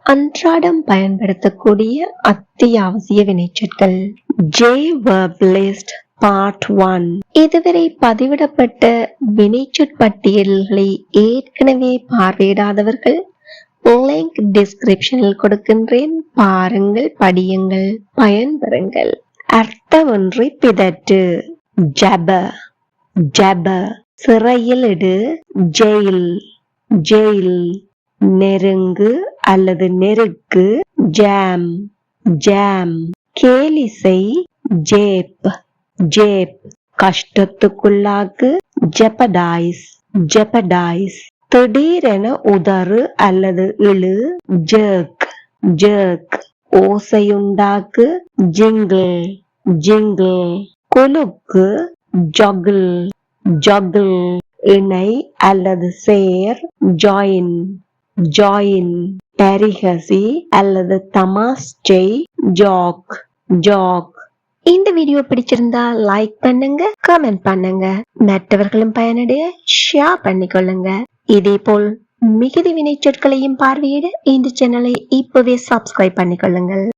அன்றாடம் பயன்படுத்தக்கூடிய அத்தியாவசிய வினைச்சொற்கள். J-verb list part 1. இதுவரை பதிவிடப்பட்ட வினைச்சொற்பட்டியல்களை ஏற்கனவே பார்வையிடாதவர்கள் லிங்க் டிஸ்கிரிப்ஷனில் கொடுக்கின்றேன். பாருங்கள், படியுங்கள், பயன்பெறுங்கள். அர்த்தமொன்றி பிதற்று. ஜபர் ஜபர். சிறையில் இடு. Jail jail. நெருங்கு அல்லது நெருக்கு. Jam jam. கேலிசை. ஜேப் ஜேப். கஷ்டத்துக்குள்ளாக்கு. ஜெபடைஸ் ஜெபடைஸ். திடீரென உதறு அல்லது இழு. Jerk jerk. ஓசையுண்டாக்கு. Jingle jingle. குலுக்கு. Joggle joggle. இணை அல்லது சேர். Join join. பரிகசி அல்லது தமாஷ்சை. Joke joke. இந்த வீடியோ பிடிச்சிருந்தா லைக் பண்ணுங்க, கமெண்ட் பண்ணுங்க, மற்றவர்களும் பயனடைய ஷேர் பண்ணிக்கொள்ளுங்க. இதே போல் மிகுதி வினைச்சொற்களையும் பார்வையிட இந்த சேனலை இப்பவே சப்ஸ்கிரைப் பண்ணிக்கொள்ளுங்கள்.